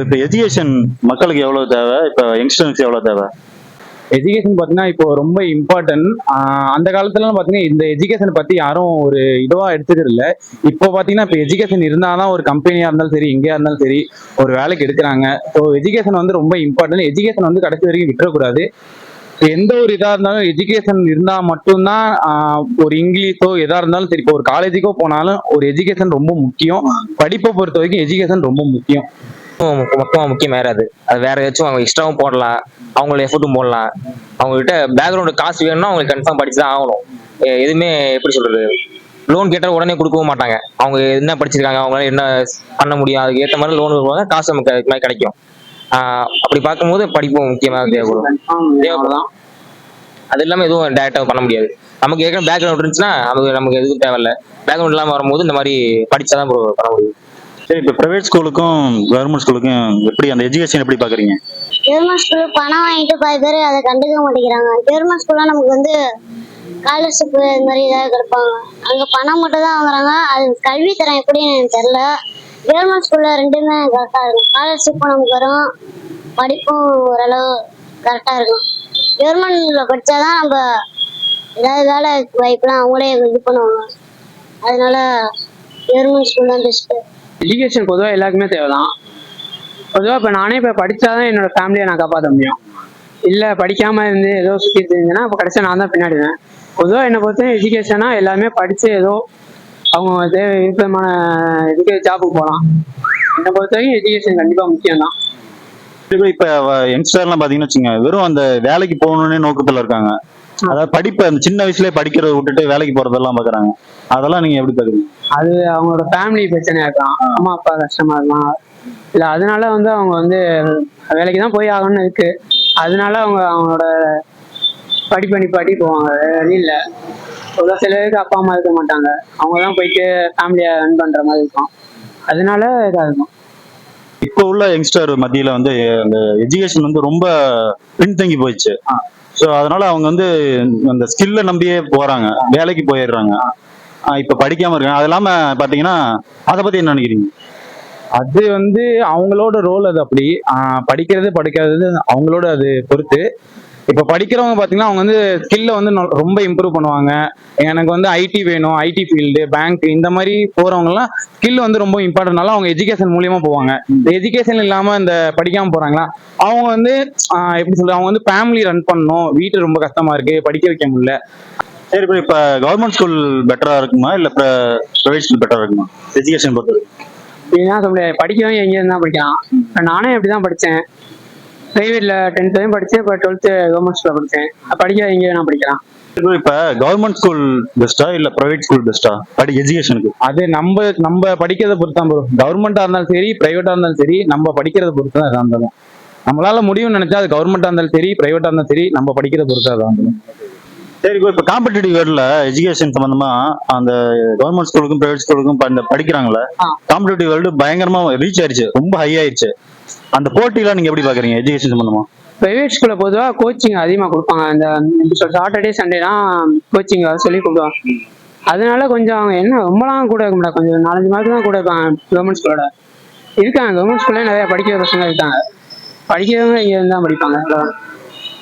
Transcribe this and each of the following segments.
இப்ப எஜுகேஷன் மக்களுக்கு எவ்வளவு தேவை? இப்ப யங்ஸ்டர்ஸ்க்கு எவ்வளவு தேவை? எஜுகேஷன் பார்த்தீங்கன்னா இப்போ ரொம்ப இம்பார்ட்டன்ட். அந்த காலத்துலலாம் பார்த்தீங்கன்னா இந்த எஜுகேஷன் பத்தி யாரும் ஒரு இதுவா எடுத்துக்கிறது இல்லை. இப்போ பார்த்தீங்கன்னா இப்போ எஜுகேஷன் இருந்தாதான் ஒரு கம்பெனியா இருந்தாலும் சரி, எங்கேயா இருந்தாலும் சரி ஒரு வேலைக்கு எடுக்கிறாங்க. ஸோ எஜுகேஷன் வந்து ரொம்ப இம்பார்ட்டன்ட். எஜுகேஷன் வந்து கடைசி வரைக்கும் விட்டுறக்கூடாது. எந்த ஒரு இதா இருந்தாலும் எஜுகேஷன் இருந்தா மட்டும்தான் ஒரு இங்கிலீஷோ எதா இருந்தாலும் சரி, இப்போ ஒரு காலேஜுக்கோ போனாலும் ஒரு எஜுகேஷன் ரொம்ப முக்கியம். படிப்பை பொறுத்த வரைக்கும் எஜுகேஷன் ரொம்ப முக்கியம். மொத்தமா முக்கியம் வேற அது வேற ஏதாச்சும் அவங்க எக்ஸ்ட்ராவும் போடலாம், அவங்களோட எஃபர்ட்டும் போடலாம். அவங்க கிட்ட பேக்ரவுண்ட் காசு வேணும்னா அவங்களுக்கு கன்ஃபார்ம் படிச்சுதான் ஆகணும். எதுவுமே எப்படி சொல்றது, லோன் கேட்டால் உடனே கொடுக்கவும் மாட்டாங்க. அவங்க என்ன படிச்சிருக்காங்க, அவங்களால என்ன பண்ண முடியும், அதுக்கு ஏற்ற மாதிரி லோன் கொடுப்பாங்க, காசு நமக்கு அதுக்கு மாதிரி கிடைக்கும். அப்படி பார்க்கும்போது படிப்பும் முக்கியமாக தேவைப்படும். அது இல்லாமல் எதுவும் டேரக்டாக பண்ண முடியாது. நமக்கு ஏற்கனவே பேக்ரவுண்ட் இருந்துச்சுன்னா நமக்கு எதுவும் தேவையில்லை. பேக்ரவுண்ட் இல்லாமல் வரும்போது இந்த மாதிரி படிச்சாதான் பண்ண முடியும். சரி, இப்ப பிரைவேட் ஸ்கூலுக்கும் கவர்மெண்ட் ஸ்கூலுக்கும் எப்படி அந்த எஜுகேஷன் எப்படி பாக்குறீங்க? கவர்மெண்ட் ஸ்கூல்ல பணம் வாங்கிட்டு பாதி பேர் அதை கண்டுக்க மாட்டேங்கிறாங்க. கவர்மெண்ட் ஸ்கூல்ல நமக்கு வந்து ஸ்காலர்ஷிப் இது மாதிரி ஏதாவது கொடுப்பாங்க. அங்க பணம் மட்டும் தான் வாங்குறாங்க. அது கல்வி தரம் எப்படின்னு எனக்கு தெரியல. கவர்மெண்ட் ஸ்கூல்ல ரெண்டுமே கரெக்டா இருக்கும். ஸ்காலர்ஷிப்பும் நமக்கு வரும், படிப்பும் ஓரளவு கரெக்டா இருக்கும். கவர்மெண்ட்ல படிச்சாதான் நம்ம ஏதாவது வேலை வாய்ப்புலாம் அவங்களே இது பண்ணுவாங்க. அதனால கவர்மெண்ட் ஸ்கூல் தான் பெஸ்ட். எஜுகேஷன் பொதுவாக எல்லாருக்குமே தேவைதான். பொதுவாக இப்போ நானே இப்போ படித்தாதான் என்னோட ஃபேமிலியை நான் காப்பாற்ற முடியும். இல்லை படிக்காமல் இருந்து ஏதோ சுற்றி தெரிஞ்சுன்னா இப்போ கடைசியாக நான் தான் பின்னாடிவேன். பொதுவாக என்னை பொறுத்தவரை எஜுகேஷனாக எல்லாருமே படித்து ஏதோ அவங்க தேவை விருப்பமான இதுக்கு ஜாபுக்கு போகலாம். என்னை பொறுத்தவரைக்கும் எஜுகேஷன் கண்டிப்பாக முக்கியம் தான். இப்ப யங்ஸ்டர்லாம் பாத்தீங்கன்னு வச்சுங்க, வெறும் அந்த வேலைக்கு போகணும்னே நோக்கத்துல இருக்காங்க. அதாவது படிப்பு அந்த சின்ன வயசுலயே படிக்கிறத விட்டுட்டு வேலைக்கு போறதெல்லாம் பாக்குறாங்க. அதெல்லாம் நீங்க எப்படி பாக்குறீங்க? அது அவங்களோட ஃபேமிலி பிரச்சனையா இருக்கலாம், அம்மா அப்பா கஷ்டமா இருக்கலாம், இல்லை அதனால வந்து அவங்க வந்து வேலைக்கு தான் போய் ஆகணும்னு இருக்கு. அதனால அவங்களோட படிப்பு நிப்பாட்டி போவாங்க. வழி இல்லை. ஒரு சிலருக்கு அப்பா அம்மா இருக்க மாட்டாங்க, அவங்க தான் போயிட்டு ஃபேமிலியை ரன் பண்ற மாதிரி இருக்கும். அதனால இதாக இருக்கும். இப்போ உள்ள யங்ஸ்டர் மத்தியில வந்து அந்த எஜுகேஷன் வந்து ரொம்ப பின்தங்கி போயிடுச்சு. ஸோ அதனால அவங்க வந்து அந்த ஸ்கில்லை நம்பியே போறாங்க, வேலைக்கு போயிடுறாங்க. இப்ப படிக்காம இருக்காங்க. அது இல்லாம பாத்தீங்கன்னா அதை பத்தி என்ன நினைக்கிறீங்க? அது வந்து அவங்களோட ரோல். அது அப்படி படிக்கிறது படிக்காதது அவங்களோட அது பொறுத்து. இப்போ படிக்கிறவங்க பார்த்தீங்கன்னா அவங்க வந்து ஸ்கில்ல வந்து ரொம்ப இம்ப்ரூவ் பண்ணுவாங்க. எனக்கு வந்து ஐடி வேணும், ஐடி ஃபீல்டு, பேங்க் இந்த மாதிரி போறவங்கலாம் ஸ்கில் வந்து ரொம்ப இம்பார்ட்டன்ட்னால அவங்க எஜுகேஷன் மூலியமா போவாங்க. இந்த எஜுகேஷன் இல்லாம இந்த படிக்காம போறாங்களா, அவங்க வந்து எப்படி சொல்றது, அவங்க வந்து ஃபேமிலி ரன் பண்ணணும், வீட்டு ரொம்ப கஷ்டமா இருக்கு, படிக்க வைக்க முடியல. சரி, இப்ப கவர்மெண்ட் ஸ்கூல் பெட்டரா இருக்குமா இல்ல பிரைவேட் ஸ்கூல் பெட்டரா இருக்குமா எஜுகேஷன் பொறுத்தவரை? என்ன சொல்ல முடியாது, படிக்கிறவங்க எங்கேயும் தான் படிக்கலாம். இப்போ நானே அப்படிதான் படித்தேன். பிரைவேட்ல 10th வரையும் படித்தேன், இப்போ 12th கவர்மெண்ட் ஸ்கூல்ல படித்தேன். படிக்க எங்கேயும் நான் படிக்கலாம். இப்ப கவர்மெண்ட் ஸ்கூல் பெஸ்டா இல்ல பிரைவேட் ஸ்கூல் பெஸ்டா எஜுகேஷனுக்கு? அது நம்ம படிக்கிறத பொறுத்து தான் ப்ரோ. கவர்மெண்டா இருந்தாலும் சரி, பிரைவேட்டா இருந்தாலும் சரி, நம்ம படிக்கிறத பொறுத்து தான் இருந்தாலும். நம்மளால முடியும்னு நினைச்சா அது கவர்மெண்டா இருந்தாலும் சரி, பிரைவேட்டா இருந்தாலும் சரி, நம்ம படிக்கிறத பொறுத்து தான் இருந்தாலும். சரி, இப்ப காம்படிட்டிவ் வேர்ல்ட்ல எஜுகேஷன் சம்பந்தமா அந்த கவர்மெண்ட் ஸ்கூலுக்கும் பிரைவேட் ஸ்கூலுக்கும் படிக்கிறாங்கல்ல, காம்படிட்டிவ் வேர்ல்டு பயங்கரமா ரீச் ஆயிடுச்சு, ரொம்ப ஹை ஆயிடுச்சு. அந்த போட்டிலாம் நீங்க எப்படி பாக்குறீங்க எஜுகேஷன் சம்பந்தமா? பிரைவேட் ஸ்கூல்ல பொதுவாக கோச்சிங் அதிகமாக கொடுப்பாங்க. இந்த சாட்டர்டே சண்டேலாம் கோச்சிங் சொல்லி கொடுப்பாங்க. அதனால கொஞ்சம் அவங்க என்ன ரொம்பலாம் கூட இருக்க மாட்டாங்க, கொஞ்சம் 4-5 மார்க் தான் கூட இருப்பாங்க. கவர்மெண்ட் ஸ்கூலோட இருக்காங்க. கவர்மெண்ட் ஸ்கூல்ல நிறைய படிக்கிற பசங்க இருக்காங்க. படிக்கிறவங்க இங்க இருந்தா படிப்பாங்க.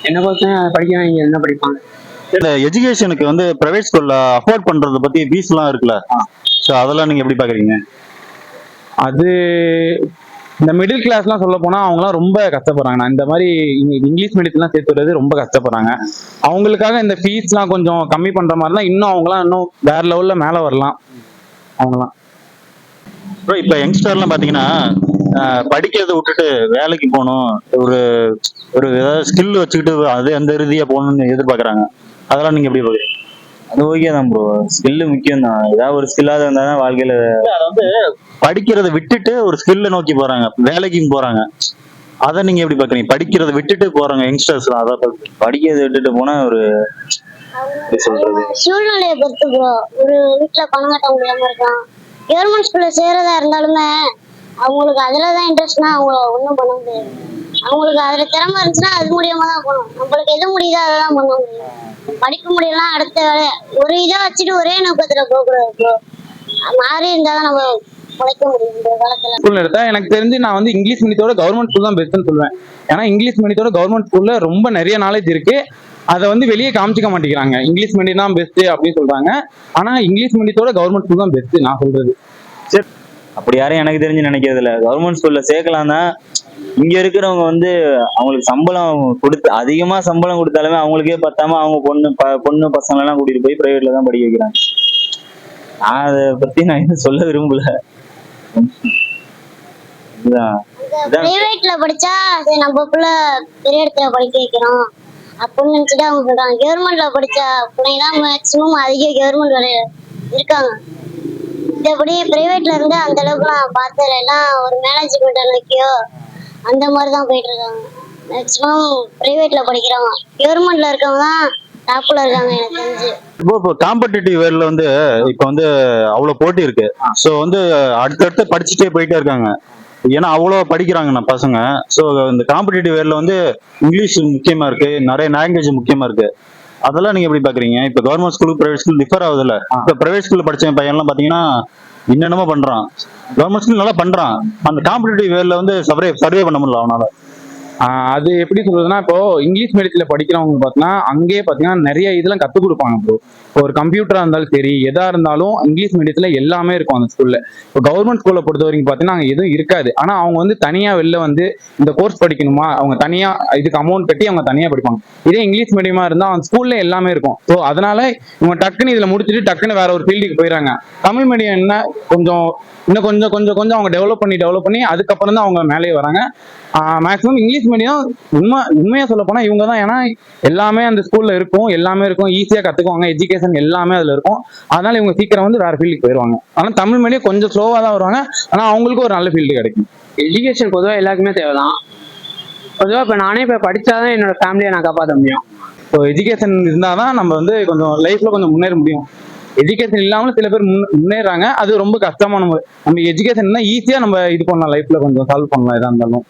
என்ன பொறுத்தவரை படிக்கிறவங்க இங்க இருந்தா படிப்பாங்க. இந்த எஜுகேஷனுக்கு வந்து பிரைவேட் ஸ்கூல்ல அஃபோர்ட் பண்றத பத்தி ஃபீஸ் எல்லாம் இருக்குல்ல, சோ அதெல்லாம் நீங்க எப்படி பாக்குறீங்க? அது இந்த மிடில் கிளாஸ்லாம் சொல்ல போனா அவங்களாம் ரொம்ப கஷ்டப்படுறாங்க. நான் இந்த மாதிரி இங்கிலீஷ் மீடியத்துலாம் சேர்த்து விடுறது ரொம்ப கஷ்டப்படுறாங்க. அவங்களுக்காக இந்த ஃபீஸ்லாம் கொஞ்சம் கம்மி பண்ற மாதிரி தான் இன்னும் அவங்களாம் இன்னும் வேற லெவல்ல மேல வரலாம் அவங்களாம். இப்ப யங்ஸ்டர்லாம் பாத்தீங்கன்னா படிக்கிறத விட்டுட்டு வேலைக்கு போகணும், ஒரு ஒரு ஏதாவது ஸ்கில் வச்சுக்கிட்டு அது அந்த ரீதியா போகணும்னு எதிர்பார்க்கறாங்க. அதெல்லாம் நீங்க எப்படி பாக்குறீங்க? அது ஓகே தான் ப்ரோ, ஸ்கில் முக்கியம் தான். ஏதாவது ஒரு ஸ்கில்லாக இருந்தாதான் வாழ்க்கையில. வந்து படிக்கிறத விட்டுட்டு ஒரு ஸ்கில்ல நோக்கி போறாங்க, வேலைக்கும் போறாங்க. அதை நீங்க எப்படி பாக்குறீங்க? படிக்கிறத விட்டுட்டு போறாங்க யங்ஸ்டர்ஸ், அதான் படிக்கிறத விட்டுட்டு போனா ஒரு சொல்றது சூழ்நிலையை பொறுத்து ப்ரோ. ஒரு வீட்டுல பணம் கட்ட முடியாம இருக்கலாம். கவர்மெண்ட் ஸ்கூல்ல சேரதா இருந்தாலுமே அவங்களுக்கு அதுலதான் இன்ட்ரெஸ்ட்னா அவங்க ஒன்றும் பண்ண முடியாது. அவங்களுக்கு அதுல திறமை இருந்துச்சுன்னா அது மூலியமா தான் போகணும். நம்மளுக்கு எது முடியுதோ அதை தான் பண்ண முடியும். படிக்க முடியலாம் அடுத்த வேலை ஒரு இதை வச்சுட்டு ஒரே நோக்கத்துல போகக்கூடாது ப்ரோ. மாறி இருந்தாதான் நம்ம உழைக்க முடியும் இந்த காலத்துல. ஸ்கூல்ல எடுத்தா எனக்கு தெரிஞ்சு நான் வந்து இங்கிலீஷ் மீடியத்தோட கவர்மெண்ட் ஸ்கூல் தான் பெஸ்ட்னு சொல்லுவேன். ஏன்னா இங்கிலீஷ் மீடியத்தோட கவர்மெண்ட் ஸ்கூல்ல ரொம்ப நிறைய நாலேஜ் இருக்கு. அதை வந்து வெளியே காமிச்சிக்க மாட்டேங்கிறாங்க. இங்கிலீஷ் மீடியம் தான் பெஸ்ட் அப்படின்னு சொல்றாங்க. ஆனா இங்கிலீஷ் மீடியத்தோட கவர்மெண்ட் ஸ்கூல் தான் பெஸ்ட் நான் சொல்றது. அப்படி யாரும் எனக்கு தெரிஞ்சு நினைக்கிறது இல்ல. கவர்மெண்ட் ஸ்கூல்ல சேர்க்கலாம் தான். இங்க இருக்கிறவங்க வந்து அவங்களுக்கு சம்பளம் கொடுத்து அதிகமா சம்பளம் கொடுத்தாலுமே அவங்களுக்கே பத்தாம அவங்க பொண்ணு பசங்க எல்லாம் கூட்டிட்டு போய் பிரைவேட்ல தான் படிக்க வைக்கிறாங்க. நான் அதை பத்தி நான் எதுவும் சொல்ல விரும்பல. இதுதான் பிரைவேட்ல படிச்சா சரி நம்ம புள்ள பெரிய இடத்துல படிக்க வைக்கிறோம் அப்படின்னு நினைச்சுட்டு அவங்க சொல்றாங்க. கவர்மெண்ட்ல படிச்ச பிள்ளைங்க தான் மேக்சிமம் அதிக கவர்மெண்ட் வேலையில இருக்காங்க. மத்தபடி பிரைவேட்ல இருந்து அந்த அளவுக்கு நான் பார்த்ததுல எல்லாம் ஒரு மேனேஜ்மெண்ட் அளவுக்கையோ அந்த மாதிரிதான் போயிட்டு இருக்காங்க. மேக்சிமம் பிரைவேட்ல படிக்கிறவங்க கவர்மெண்ட்ல இருக்கவங்க தான் டாப்ல இருக்காங்க எனக்கு தெரிஞ்சு. இப்போ காம்படிட்டிவ் வேர்ல வந்து இப்போ வந்து அவ்வளவு போட்டி இருக்கு. ஸோ வந்து அடுத்தடுத்து படிச்சுட்டே போயிட்டே இருக்காங்க. ஏன்னா அவ்வளோ படிக்கிறாங்கண்ணா பசங்க. ஸோ இந்த காம்படிட்டிவ் வேர்ல வந்து இங்கிலீஷ் முக்கியமா இருக்கு, நிறைய லாங்குவேஜ் முக்கியமா இருக்கு. அதெல்லாம் நீங்க எப்படி பாக்குறீங்க? இப்போ கவர்மெண்ட் ஸ்கூலுக்கு பிரைவேட் ஸ்கூல் டிஃபர் ஆகுதுல்ல. இப்போ பிரைவேட் ஸ்கூல்ல படிச்ச பையன்லாம் பாத்தீங்கன்னா என்னென்னமோ பண்றான். கவர்மெண்ட் ஸ்கூல் நல்லா பண்றான். அந்த காம்படிட்டிவ் வேர்ல வந்து சர்வே பண்ண முடியல அவனால. அது எப்படி சொல்றதுன்னா, இப்போ இங்கிலீஷ் மீடியத்துல படிக்கிறவங்க பார்த்தீங்கன்னா அங்கேயே பார்த்தீங்கன்னா நிறைய இதெல்லாம் கற்றுக் கொடுப்பாங்க ப்ரோ. இப்போ ஒரு கம்ப்யூட்டரா இருந்தாலும் சரி எதா இருந்தாலும் இங்கிலீஷ் மீடியத்துல எல்லாமே இருக்கும் அந்த ஸ்கூல்ல. இப்போ கவர்மெண்ட் ஸ்கூல்ல பொறுத்த வரைக்கும் பார்த்தீங்கன்னா அங்கே எதுவும் இருக்காது. ஆனா அவங்க வந்து தனியா வெளில வந்து இந்த கோர்ஸ் படிக்கணுமா அவங்க தனியா இதுக்கு அமௌண்ட் கட்டி அவங்க தனியா படிப்பாங்க. இதே இங்கிலீஷ் மீடியமா இருந்தா அந்த ஸ்கூல்ல எல்லாமே இருக்கும். ஸோ அதனால இவங்க டக்குன்னு இதுல முடிச்சுட்டு டக்குன்னு வேற ஒரு ஃபீல்டுக்கு போயிடறாங்க. தமிழ் மீடியம் என்ன இன்னும் கொஞ்சம் அவங்க டெவலப் பண்ணி அதுக்கப்புறம் தான் அவங்க மேலே வராங்க. மேக்ஸிமம் இங்கிலீஷ் மீடியம் உண்மையா சொல்ல போனா இவங்க தான். ஏன்னா எல்லாமே அந்த ஸ்கூல்ல இருக்கும், எல்லாமே இருக்கும், ஈஸியா கத்துக்குவாங்க, எஜுகேஷன் எல்லாமே அதுல இருக்கும். அதனால இவங்க சீக்கிரம் வந்து வேற ஃபீல்டுக்கு போயிடுவாங்க. ஆனா தமிழ் மீடியம் கொஞ்சம் ஸ்லோவா தான் வருவாங்க. ஆனா அவங்களுக்கு ஒரு நல்ல ஃபீல்டு கிடைக்கும். எஜுகேஷன் பொதுவாக எல்லாருக்குமே தேவைதான். பொதுவாக இப்போ நானே இப்போ படிச்சாதான் என்னோட ஃபேமிலியை நான் காப்பாற்ற முடியும். இப்போ எஜுகேஷன் இருந்தாதான் நம்ம வந்து கொஞ்சம் லைஃப்ல கொஞ்சம் முன்னேற முடியும். எஜுகேஷன் இல்லாமல் சில பேர் முன்னேறாங்க. அது ரொம்ப கஷ்டமான முறை. நம்ம எஜுகேஷன் ஈஸியா நம்ம இது பண்ணலாம், லைஃப்ல கொஞ்சம் சால்வ் பண்ணலாம் எதா இருந்தாலும்.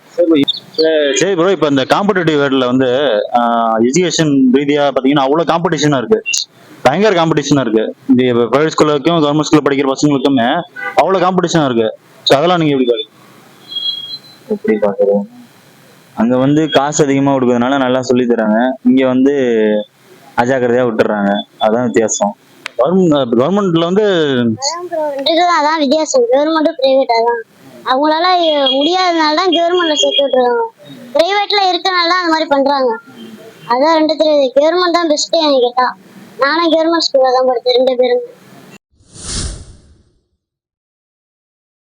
சரி ப்ரோ, இப்போ இந்த காம்படிட்டிவ் வேர்ல வந்து எஜுகேஷன் ரீதியா பாத்தீங்கன்னா அவ்வளவு காம்படிஷனா இருக்கு, பயங்கர காம்படிஷனா இருக்கு. இந்த பிரைவேட் ஸ்கூலுக்கும் கவர்மெண்ட் ஸ்கூல்ல படிக்கிற பசங்களுக்குமே அவ்வளவு காம்படிஷனா இருக்கு. ஸோ அதெல்லாம் நீங்க எப்படி பாருங்க? எப்படி பாக்குறோம், அங்க வந்து காசு அதிகமா கொடுக்கறதுனால நல்லா சொல்லி தராங்க. இங்க வந்து அஜாக்கிரதையா விட்டுறாங்க. அதான் வித்தியாசம். கவர்மெண்ட்ல வந்து அதான் வித்தியாசம். கவர்மெண்ட்டும் பிரைவேட் அதான் அவங்களால முடியாதனால தான் கவர்மெண்ட்ல சேர்த்து விட்டுருக்காங்க. பிரைவேட்ல இருக்கனால தான் அந்த மாதிரி பண்றாங்க. அதான் ரெண்டு தெரியுது. கவர்மெண்ட் தான் பெஸ்ட் எனக்கு கேட்டா. நானும் கவர்மெண்ட் ஸ்கூல்ல தான் படிச்சேன் 2 பேரும்.